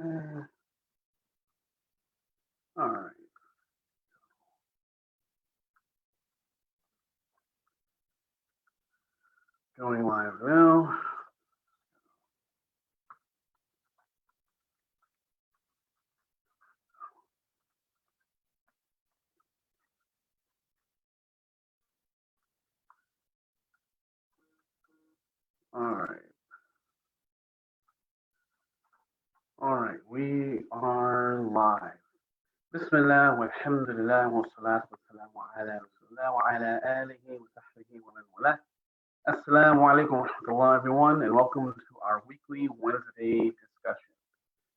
All right. Going live now. All right. All right. We are live. Bismillah walhamdulillah wa salatu wa salamu ala rasulillah wa ala alihi wa sahbihi wa man wala. Assalamu alaikum wa rahmatullah everyone and welcome to our weekly Wednesday discussion.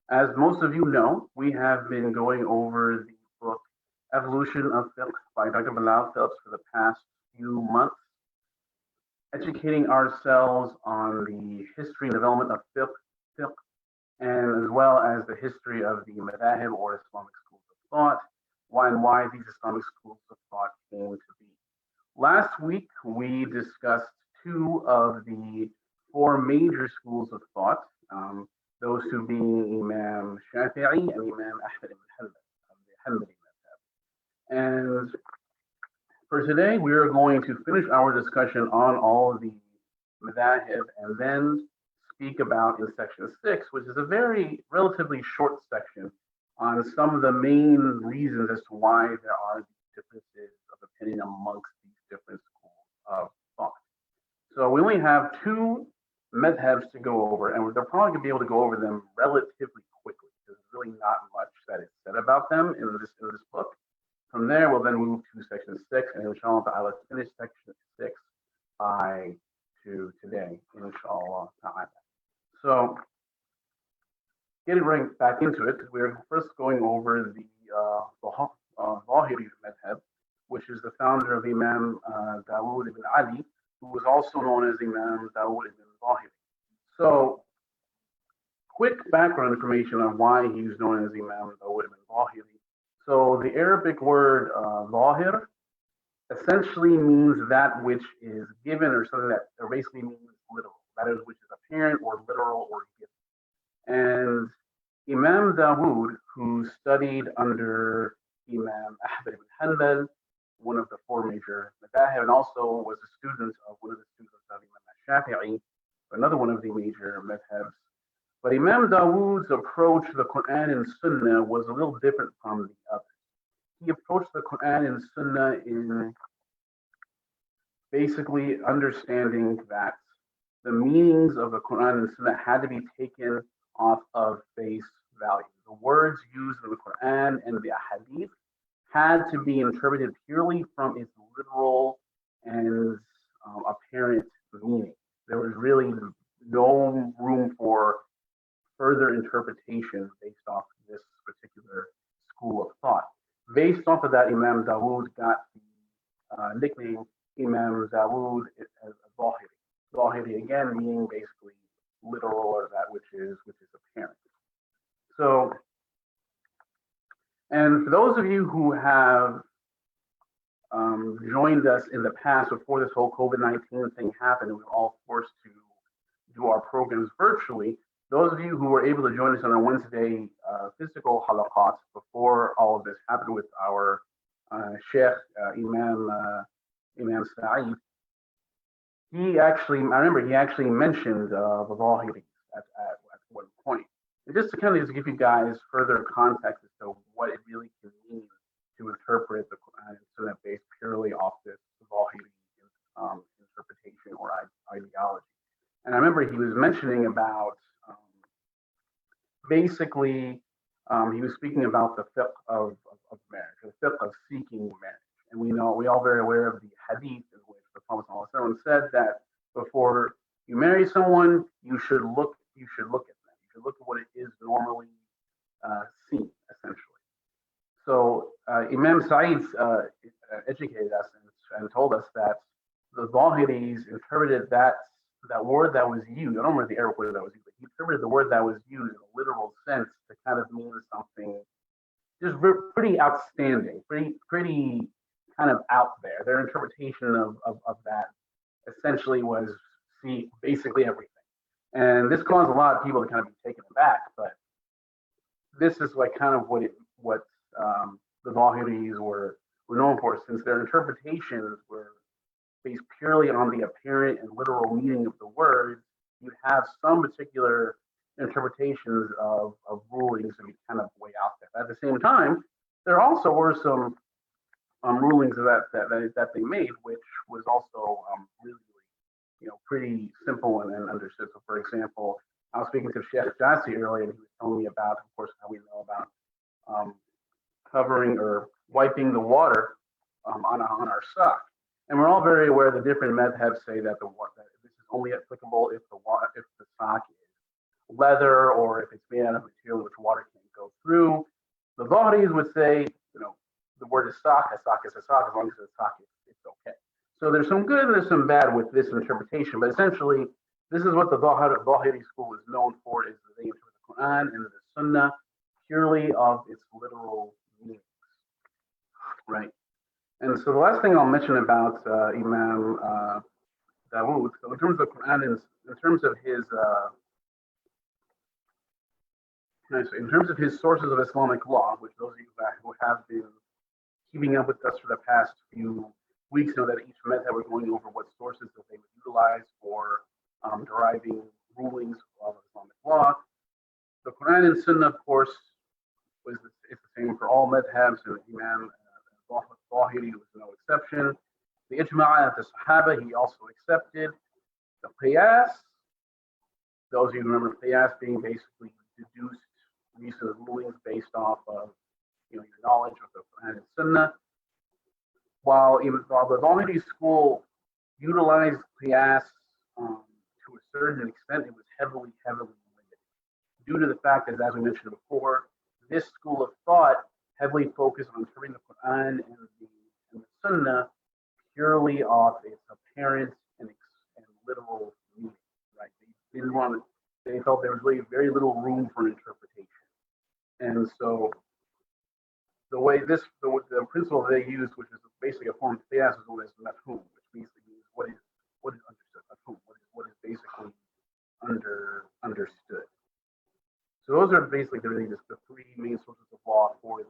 As most of you know, we have been going over the book Evolution of Fiqh by Dr. Bilal Phillips for the past few months, educating ourselves on the history and development of fiqh, and as well as the history of the Madhhab or Islamic schools of thought, why these Islamic schools of thought came to be. Last week, we discussed two of the four major schools of thought, those two being Imam Shafi'i and Imam Ahmad ibn Hanbal of the Hanbali Madhhab. And for today, we are going to finish our discussion on all of the Madhhab and then speak about in section 6, which is a very relatively short section on some of the main reasons as to why there are differences of opinion amongst these different schools of thought. So we only have two madhabs to go over, and they're probably going to be able to go over them relatively quickly. There's really not much that is said about them in this book. From there, we'll then move to section 6, and inshallah ta'ala finish section 6 by today, inshallah ta'ala. So, getting right back into it, we're first going over the Zahiri madhab, which is the founder of Imam Dawood ibn Ali, who was also known as Imam Dawood ibn Zahiri. So, quick background information on why he's known as Imam Dawood ibn Zahiri. So, the Arabic word Zahir essentially means that which is given or something that basically means literal. That is, which is apparent or literal or given. And Imam Dawood, who studied under Imam Ahmad ibn Hanbal, one of the four major madhhab, and also was a student of one of the students of Imam Shafi'i, another one of the major madhabs. But Imam Dawood's approach to the Quran and Sunnah was a little different from the others. He approached the Quran and Sunnah in basically understanding that the meanings of the Quran and Sunnah had to be taken off of face value. The words used in the Quran and the Hadith had to be interpreted purely from its literal and apparent meaning. There was really no room for further interpretation based off this particular school of thought. Based off of that, Imam Dawood got the nickname Imam Dawood as Zahiri. Zahiri again meaning basically literal or that which is apparent. So, and for those of you who have joined us in the past before this whole COVID-19 thing happened and we were all forced to do our programs virtually, those of you who were able to join us on our Wednesday physical halaqat before all of this happened with our Sheikh Imam Sa'id, he actually mentioned the Zahiri at one point. And just to kind of give you guys further context as to what it really can mean to interpret the Quran and Sunnah based purely off this Zahiri interpretation or ideology. And I remember he was mentioning about basically he was speaking about the fiqh of marriage, the fiqh of seeking marriage. And we all very aware of the hadith in which the Prophet ﷺ said that before you marry someone, you should look at them. You should look at what it is normally seen, essentially. So Imam Sa'id educated us and told us that the Zahiris interpreted that word that was used. I don't remember the Arabic word that was used, but he interpreted the word that was used in a literal sense to kind of mean something just pretty outstanding, pretty kind of out there. Their interpretation of that essentially was see basically everything. And this caused a lot of people to kind of be taken aback, but this is like kind of what the Zahiris were known for, since their interpretations were based purely on the apparent and literal meaning of the words. You have some particular interpretations of rulings to be kind of way out there. At the same time, there also were some rulings that they made, which was also really, pretty simple and understood. So, for example, I was speaking to Sheikh Jassi earlier, and he was telling me about, of course, how we know about um, covering or wiping the water on our sock. And we're all very aware the different madhabs say that that this is only applicable if the sock is leather or if it's made out of material which water can't go through. The Zahiris would say, the word is sock, a sock is a sock, as long as it's a sock, it's okay. So there's some good and there's some bad with this interpretation, but essentially, this is what the Zahiri school is known for, is that they interpret the Quran and the Sunnah purely of its literal meanings, right? And so the last thing I'll mention about Imam Dawood, so in terms of Quran, in terms of his sources of Islamic law, which those of you who have been keeping up with us for the past few weeks know that each madhab we're going over what sources that they would utilize for deriving rulings of Islamic law. The Quran and Sunnah, of course, it's the same for all madhabs, and Imam Zahiri was no exception. The Ijma' of the Sahaba, he also accepted. The Qiyas, those of you who remember Qiyas being basically deduced recent rulings based off of your knowledge of the Quran and Sunnah. While the Zahiri school utilized Qiyas to a certain extent, it was heavily limited due to the fact that, as we mentioned before, this school of thought heavily focused on interpreting the Quran and the Sunnah purely off its apparent and literal meaning. Right? They felt there was really very little room for interpretation, and so the principle they used, which is basically a form of qiyas, is known as mafhum, which basically means what is understood, mafhum, what is basically understood. So those are basically the three main sources of law for the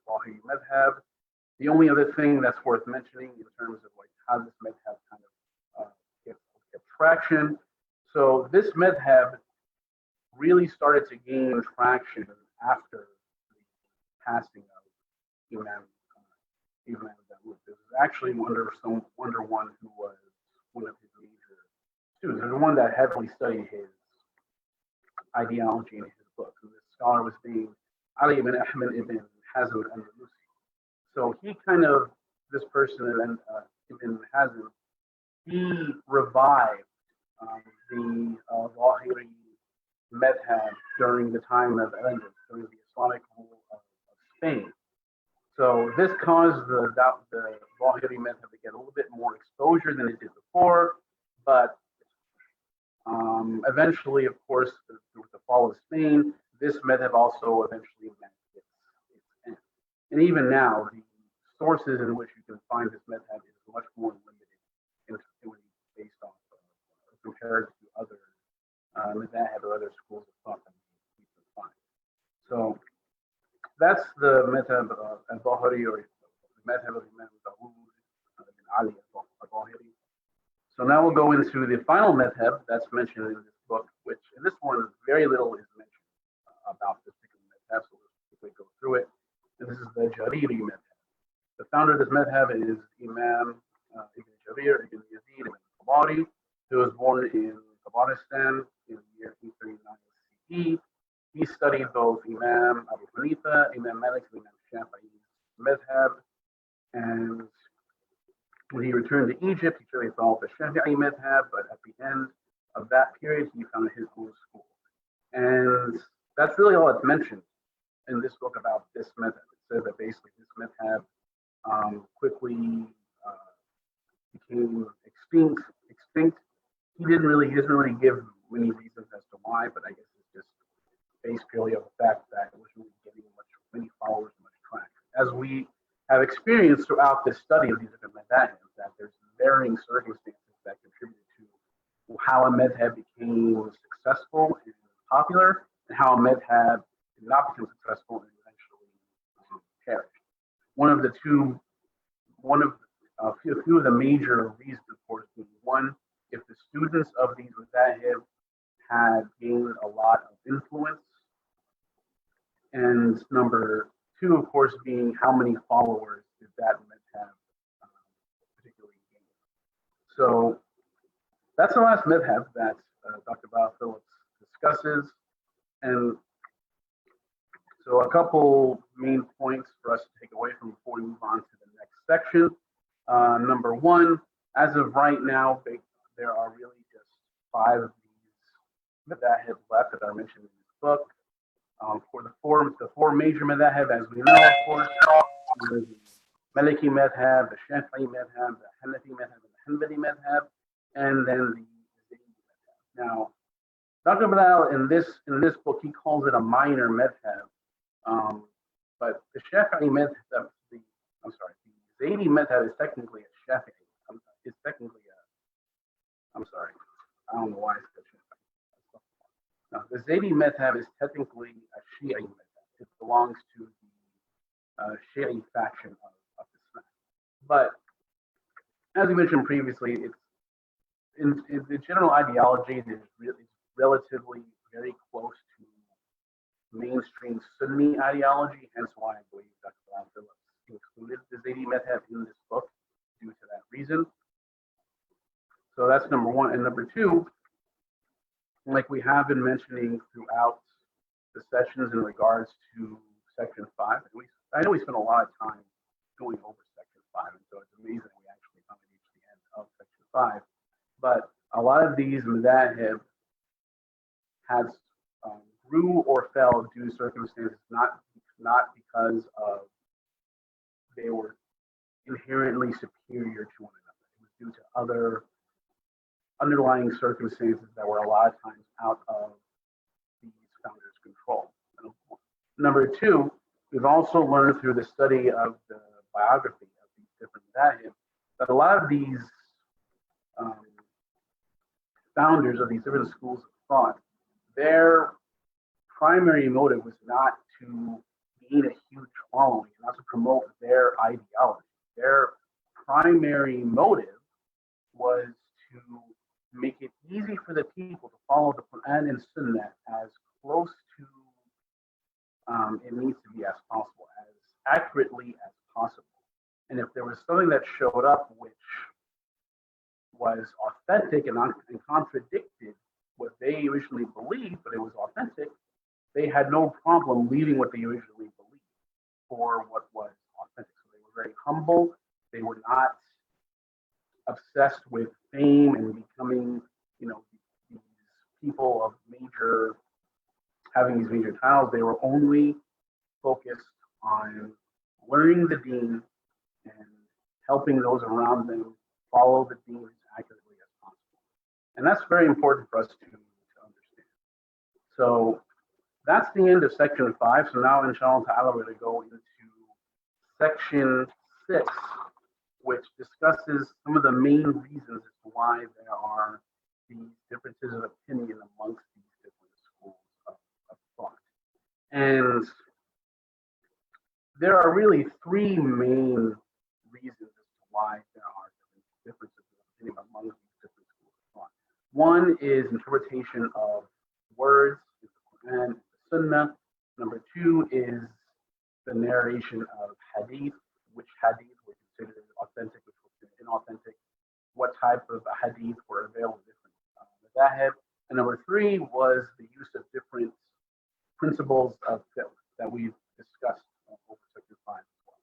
Zahiri madhab. The only other thing that's worth mentioning in terms of like how this madhab kind of get traction. So this madhab really started to gain traction after the passing of Imam Dawood. This is actually under one who was one of his major students. There's one that heavily studied his ideology in his book. And this scholar was named Ali ibn Ahmed ibn Hazm al-Andalusi. So this person, Ibn Hazm, he revived the Zahiri madhab during the time of Al-Andalus, during the Islamic rule of Spain. So this caused the Zahiri madhab to get a little bit more exposure than it did before, but eventually, of course, with the fall of Spain, this madhab also eventually met its end. And even now, the sources in which you can find this madhab is much more limited in based off compared to other madhab or other schools of thought that you can find. So that's the madhab of al-Zahiri, or the madhab of Imam Dawood bin Ali al-Zahiri. So now we'll go into the final madhab that's mentioned in this book, which in this one very little is mentioned about this particular madhab, so let's quickly go through it. And this is the Jariri madhab. The founder of this madhab is Imam Ibn Jarir ibn Yazid ibn Tabari, who was born in Tabaristan in the year 839 CE. He studied both Imam Abu Hanifa, Imam Malik, and Imam Shafi'i's madhab, and when he returned to Egypt, he tried to follow the Shafi'i madhab, but at the end of that period, he founded his own school. And that's really all it's mentioned in this book about this madhab. It says that basically this madhab quickly became extinct. He doesn't really give many reasons as to why, but I guess it's just based purely on the fact that it wasn't really getting many followers, much traction. As we have experienced throughout this study of these different madhabs, that there's varying circumstances that contributed to how a madhab became successful and popular, and how a madhab do not become successful and eventually perish. One of the two, one of a few of the major reasons, of course, being one, if the students of these madhahib had gained a lot of influence, and number two, of course, being how many followers did that madhab particularly gain. So that's the last madhab that Dr. Val Phillips discusses, and so a couple main points for us to take away from before we move on to the next section. Number one, as of right now, there are really just 5 of these madhahib left that are mentioned in this book. For the four major madhahib, as we know, of course, the Maliki madhab, the Shafi'i madhab, the Hanafi madhab, and the Hanbali madhab, and then the Zaidi madhab. Now, Dr. Bilal in this book, he calls it a minor madhab, but the Shafi'i madhab, the Zaidi madhab is technically a Shafi'i. It's technically a, I'm sorry, I don't know why I said Shafi'i. No, the Zaidi madhab is technically a Shi'i madhab. It belongs to the Shi'i faction of Islam. But as we mentioned previously, it's in the general ideology that is really relatively very close to mainstream Sunni ideology, hence why I believe Dr. Brown Phillips included the Zaidi madhab in this book due to that reason. So that's number one. And number two, like we have been mentioning throughout the sessions in regards to section 5, I know we spent a lot of time going over section 5, and so it's amazing we actually finally reached the end of section 5. But a lot of these madhahib has grew or fell due to circumstances, not because of they were inherently superior to one another. It was due to other underlying circumstances that were a lot of times out of these founders' control. Number two, we've also learned through the study of the biography of these different madhahib that a lot of these founders of these different schools of thought, their primary motive was not to gain a huge following, not to promote their ideology. Their primary motive was to make it easy for the people to follow the Quran and Sunnah as close to it needs to be as possible, as accurately as possible. And if there was something that showed up which was authentic and contradicted what they originally believed, but it was authentic, they had no problem leaving what they originally believed for what was authentic. So they were very humble. They were not obsessed with fame and becoming, these people of having these major titles. They were only focused on learning the deen and helping those around them follow the deen as accurately as possible. And that's very important for us to understand. So that's the end of section 5. So now, inshallah ta'ala, we're going to go into section 6, which discusses some of the main reasons as to why there are these differences of opinion amongst these different schools of thought. And there are really 3 main reasons as to why there are differences of opinion among these different schools of thought. One is interpretation of words, the Quran, the Sunnah. Number 2 is the narration of hadith, which hadith were considered authentic, which were considered inauthentic, what type of hadith were available in different madhahib. And number 3 was the use of different principles of fiqh that we've discussed over section 5 as well.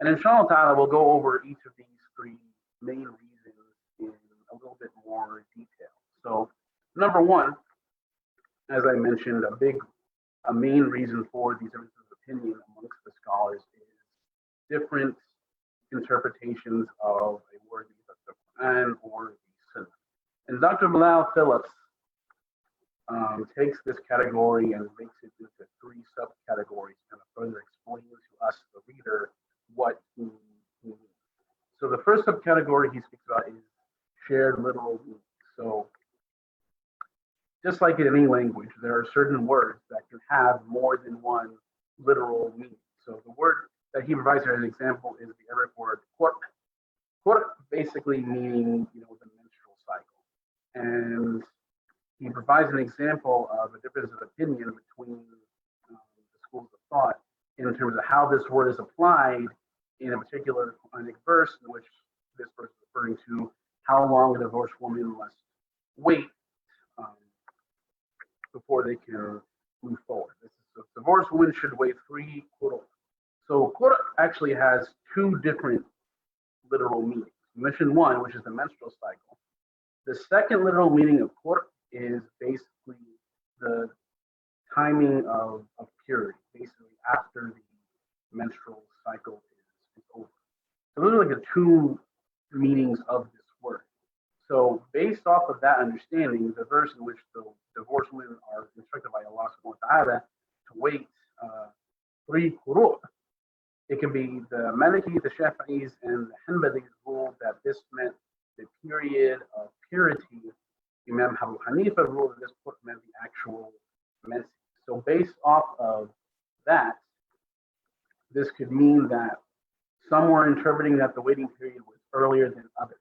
And inshallah ta'ala, we'll go over each of these 3 main reasons in a little bit more detail. So number 1, as I mentioned, a main reason for these differences of opinion amongst the scholars is different interpretations of a word, either the Quran or the Sunnah. And Dr. Bilal Phillips takes this category and makes it into 3 subcategories, kind of further explaining to us, the reader, what he means. So the first subcategory he speaks about is shared literal meaning. So just like in any language, there are certain words that can have more than one literal meaning. So the word that he provides here as an example is the Arabic word qurq. Qurq basically meaning, the menstrual cycle. And he provides an example of a difference of opinion between the schools of thought in terms of how this word is applied in a particular Quranic verse, in which this verse is referring to how long a divorced woman must wait um, before they can move forward. This is a divorced woman should wait 3 qur'an. So qur'an actually has two different literal meanings. Mission one, which is the menstrual cycle. The second literal meaning of qur'an is basically the timing of purity, basically after the menstrual cycle is over. So those are like the two meanings of this word. So based off of that understanding, the verse in which the divorced women are instructed by Allah subhanahu wa ta'ala to wait 3 quru', it can be the Maliki, the Shafi'is, and the Hanbalis ruled that this meant the period of purity. Imam Abu Hanifa ruled that this meant the actual menses. So based off of that, this could mean that some were interpreting that the waiting period was earlier than others,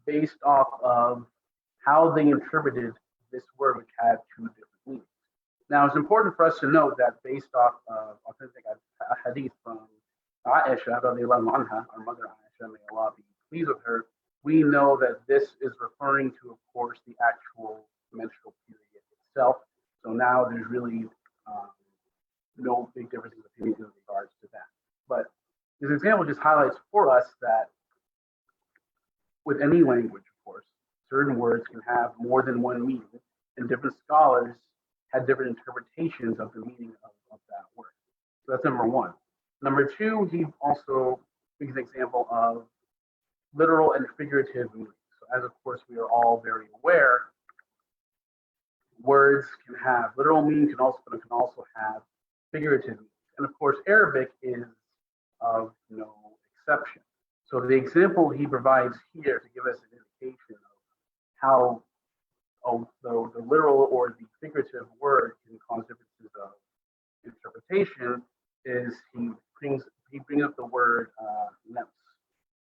based off of how they interpreted this word, which had two different meanings. Now, it's important for us to note that based off of authentic hadith from Aisha, radiallahu anha, our mother Aisha, may Allah be pleased with her, we know that this is referring to, of course, the actual menstrual period itself. So now there's really no big differences of opinion in regards to that. But this example just highlights for us that with any language, of course, certain words can have more than one meaning, and different scholars had different interpretations of the meaning of that word. So that's number one. Number two, he also gives an example of literal and figurative meanings. So as of course we are all very aware, words can have literal meaning, can also have figurative meaning. And of course, Arabic is of no exception. So the example he provides here to give us an indication of how the literal or the figurative word can cause differences of interpretation is he brings up the word lems.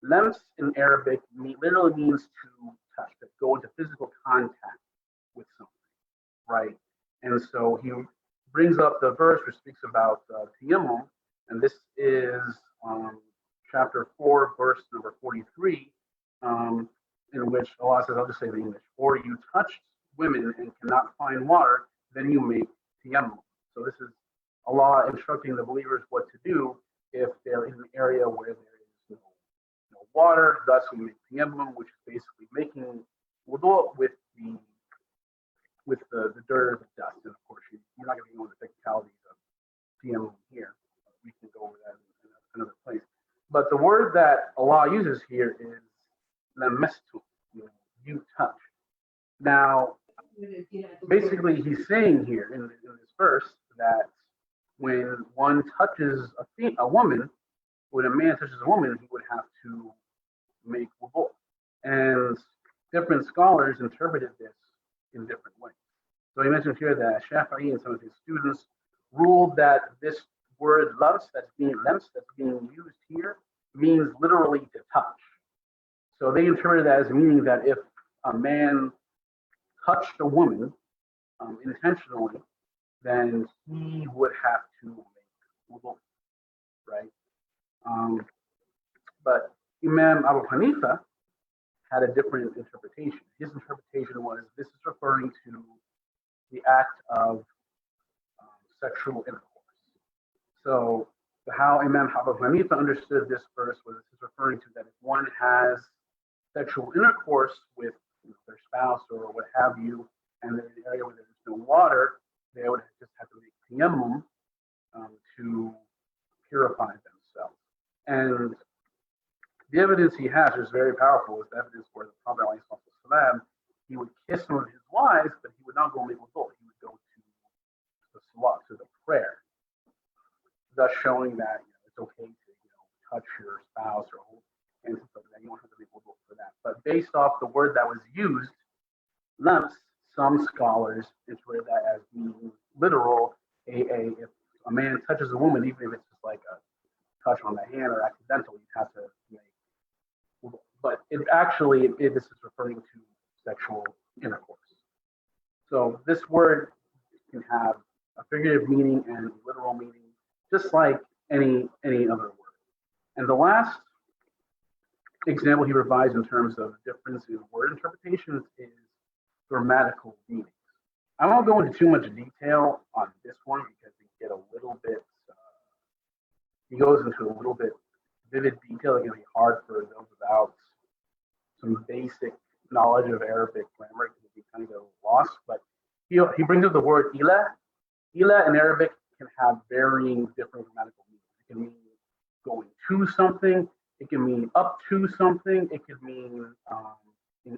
Lems in Arabic literally means to touch, to go into physical contact with something, right? And so he brings up the verse which speaks about tayammum, and this is chapter 4, verse number 43, in which Allah says, I'll just say the English, or you touched women and cannot find water, then you make tayammum. So this is Allah instructing the believers what to do if they're in an area where there is no water. Thus we make tayammum, which is basically making wudu with the dirt or the dust. And of course, you're not going to go into the technicalities of tayammum here. We can go over that in another place. But the word that Allah uses here is lamastu, you touch. Now, basically, he's saying here in this verse that when one touches a woman, when a man touches a woman, he would have to make wudu. And different scholars interpreted this in different ways. So he mentioned here that Shafi'i and some of his students ruled that this word lems that's being used here means literally to touch. So they interpreted that as meaning that if a man touched a woman intentionally, then he would have to make wudu, right? But Imam Abu Hanifa had a different interpretation. His interpretation was this is referring to the act of sexual intercourse. So how Imam Abu Hanifa understood this verse was this is referring to that if one has sexual intercourse with their spouse or what have you, and they're in an area where there's no water, they would just have to make tayammum to purify themselves. And the evidence he has is very powerful. It's evidence where the Prophet ﷺ, he would kiss some of his wives, but he would not go make wudu. He would go to the salat, to the prayer, thus showing that it's okay to touch your spouse or hold hands and stuff like that. You don't have to make wudu for that. But based off the word that was used, lems some scholars interpret that as being literal. If a man touches a woman, even if it's just like a touch on the hand or accidental, you have to make. But this is referring to sexual intercourse. So this word can have a figurative meaning and literal meaning, just like any other word. And the last example he provides in terms of difference in word interpretations is grammatical meanings. I won't go into too much detail on this one because he goes into a little bit vivid detail that can be hard for those without some basic knowledge of Arabic grammar. It can be kind of lost, but he brings up the word ila. Ila in Arabic can have varying different grammatical meanings. It can mean going to something. It can mean up to something. It can mean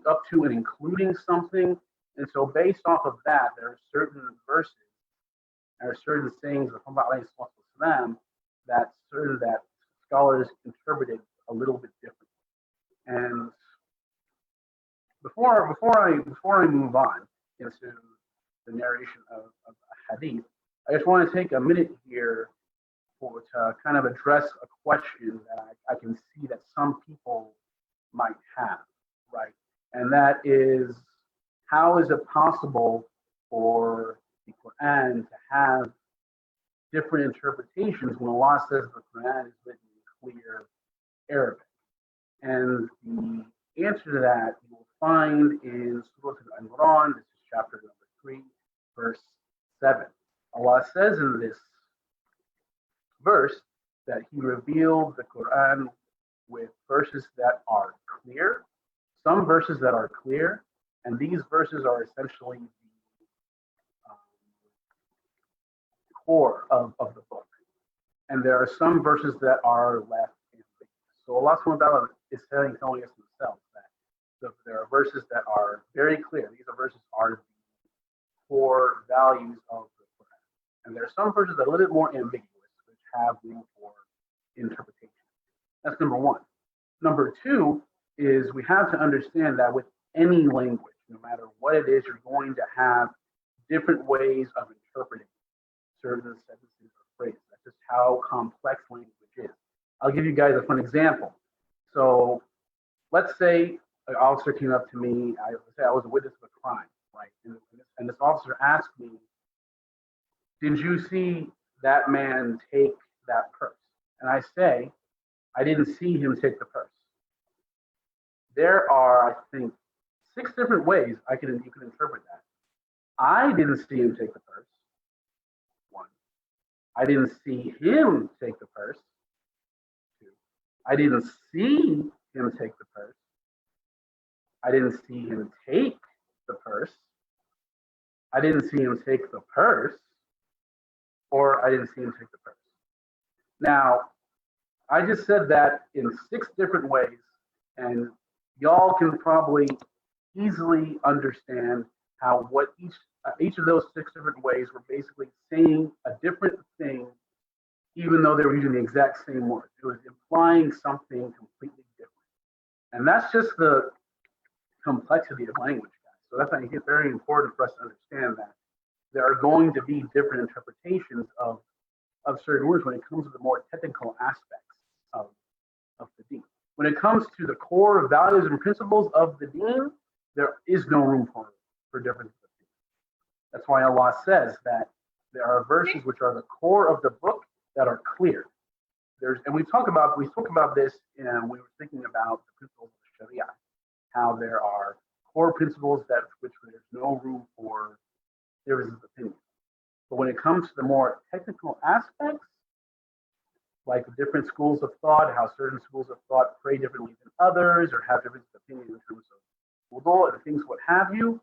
up to and including something. And so based off of that, there are certain verses, there are certain sayings of Muhammad that scholars interpreted a little bit differently. And before I move on into the narration of a hadith, I just want to take a minute here to kind of address a question that I can see that some people might have, right? And that is, how is it possible for the Quran to have different interpretations when Allah says the Quran is written in clear Arabic? And the answer to that you will find in Surah Al-Imran. This is chapter number 3, verse 7. Allah says in this verse that He revealed the Quran with verses that are clear, some verses that are clear, and these verses are essentially the core of the book. And there are some verses that are left ambiguous. So Allah SWT is telling us Himself that there are verses that are very clear. These verses are the core values of the Quran. And there are some verses that are a little bit more ambiguous, which have room for interpretation. That's number one. Number two is we have to understand that with any language, no matter what it is, you're going to have different ways of interpreting certain sentences or phrases. That's just how complex language is. I'll give you guys a fun example. So let's say an officer came up to me. I was a witness of a crime, right? And this officer asked me, "Did you see that man take that purse?" And I say, "I didn't see him take the purse." There are, I think, 6 different ways you can interpret that. I didn't see him take the purse. 1. I didn't see him take the purse. 2. I didn't see him take the purse. I didn't see him take the purse. I didn't see him take the purse. Or I didn't see him take the purse. Now, I just said that in 6 different ways, and y'all can probably easily understand how what each of those 6 different ways were basically saying a different thing, even though they were using the exact same word. It was implying something completely different. And that's just the complexity of language, guys. So that's why it's very important for us to understand that there are going to be different interpretations of certain words when it comes to the more technical aspects of the deen. When it comes to the core values and principles of the deen, there is no room for differences of opinion. That's why Allah says that there are verses which are the core of the book that are clear. We spoke about this, and we were thinking about the principles of Sharia, how there are core principles which there's no room for differences of opinion. But when it comes to the more technical aspects, like different schools of thought, how certain schools of thought pray differently than others, or have different opinions in terms of wudu and things, what have you,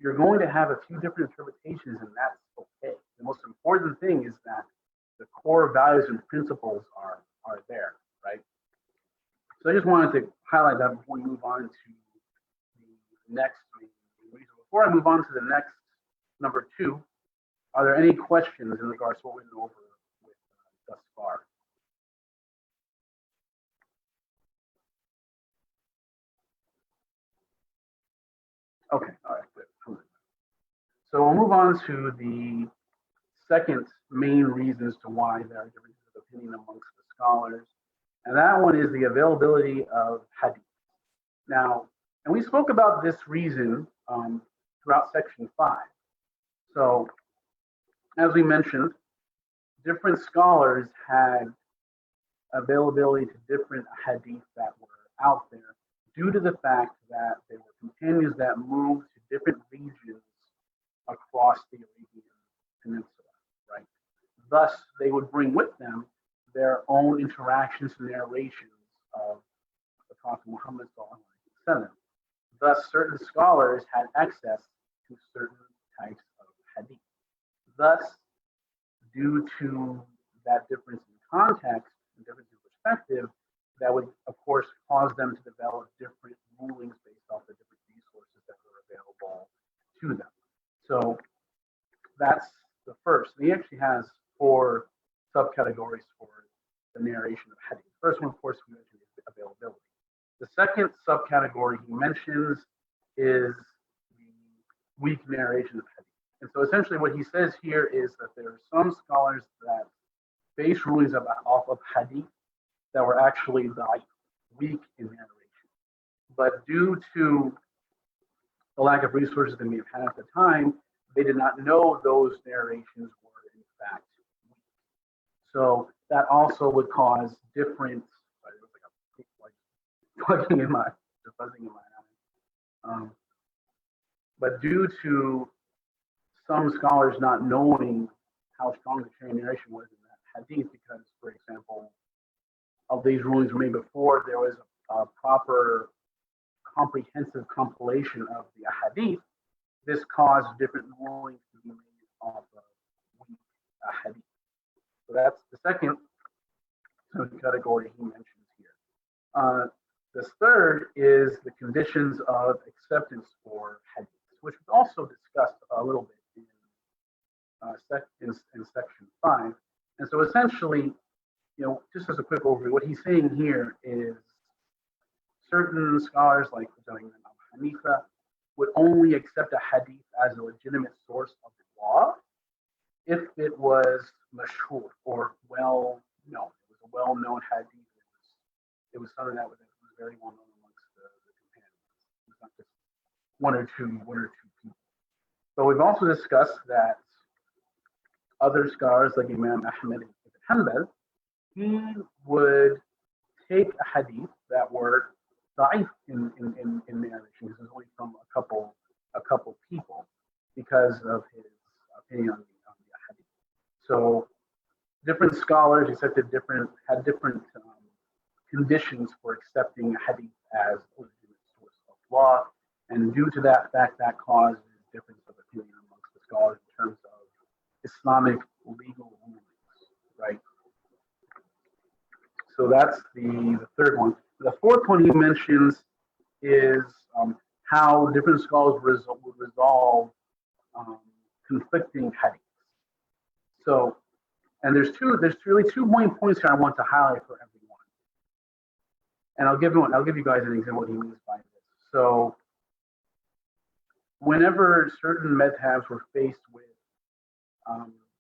you're going to have a few different interpretations, and that's okay. The most important thing is that the core values and principles are there, right? So I just wanted to highlight that before we move on to the next. Before I move on to the next, number 2, are there any questions in regards to what we went over with thus far? Okay, all right, good. So we'll move on to the second main reasons to why there are differences of opinion amongst the scholars, and that one is the availability of hadith. Now, and we spoke about this reason throughout section 5. So, as we mentioned, different scholars had availability to different hadith that were out there due to the fact that they were companions that moved to different regions across the Arabian Peninsula, right? Thus, they would bring with them their own interactions and narrations of the Prophet Muhammad ﷺ. Thus, certain scholars had access to certain types of hadith. Thus, due to that difference in context and difference in perspective, that would, of course, cause them to develop different rulings based off the different resources that were available to them. So that's the first. He actually has 4 subcategories for the narration of hadith. The first one, of course, we mentioned is availability. The second subcategory he mentions is the weak narration of hadith. And so essentially what he says here is that there are some scholars that base rulings off of hadith that were actually weak in narration. But due to the lack of resources that we have had at the time, they did not know those narrations were in fact weak. So that also would cause different, sorry, it was like a buzzing in my eye. But due to some scholars not knowing how strong the chain narration was in that hadith, because, for example, of these rulings were made before there was a proper comprehensive compilation of the hadith, this caused different rulings to be made off of weak hadith. So that's the second category he mentions here. The third is the conditions of acceptance for hadith, which was also discussed a little bit in section 5. And so essentially, just as a quick overview, what he's saying here is certain scholars like Abu Hanifa would only accept a hadith as a legitimate source of the law if it was mashhur or well known. It was a well-known hadith. It was something that was very well known amongst the companions. It was not just one or two people. So we've also discussed that other scholars like Imam Ahmed ibn Hanbal, he would take a hadith that were da'if in narration. This is only from a couple people because of his opinion on the hadith. So different scholars had different conditions for accepting hadith as a legitimate source of law, and due to that fact, that caused a difference of opinion amongst the scholars in terms of Islamic legal rulings, right? So that's the third one. The fourth one he mentions is how different scholars would resolve conflicting hadiths. So, and there's really 2 main points here I want to highlight for everyone. And I'll give you guys an example of what he means by this. So, whenever certain madhabs were faced with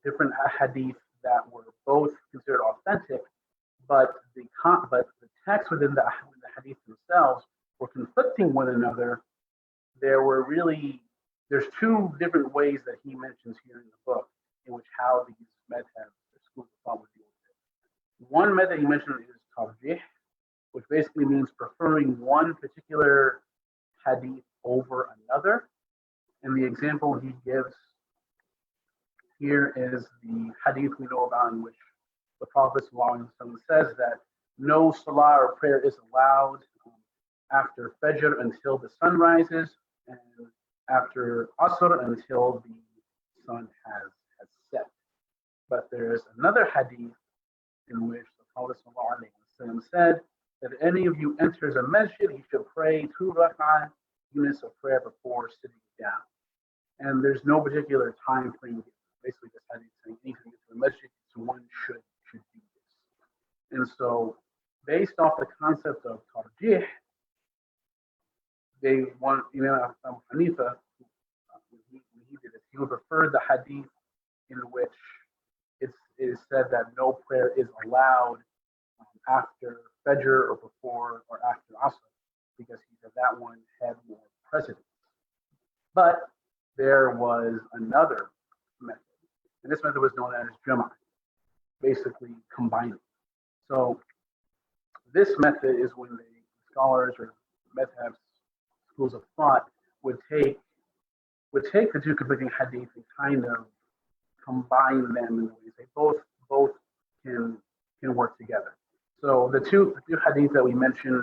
different hadith that were both considered authentic, but the text within the hadith themselves were conflicting one another, there's 2 different ways that he mentions here in the book in which how these madhabs or schools of thought would deal with it. One method he mentioned is tarjih, which basically means preferring one particular hadith over another. And the example he gives here is the hadith we know about in which the Prophet says that no salah or prayer is allowed after Fajr until the sun rises, and after Asr until the sun has set. But there is another hadith in which the Prophet said that if any of you enters a masjid, he should pray 2 rak'ah units of prayer before sitting down. And there's no particular time frame. Basically, this hadith saying anything into the masjid, so one should do this. And so, based off the concept of tarjih, they want Abu Hanifa, when he did it, he would prefer the hadith in which it is said that no prayer is allowed after Fajr or before or after Asr, because he said that one had more precedence. But there was another method, and this method was known as Jama', basically combining. So this method is when the scholars or Madhhabs, schools of thought, would take the two conflicting hadith and kind of combine them in ways they both can work together. So the two hadith that we mentioned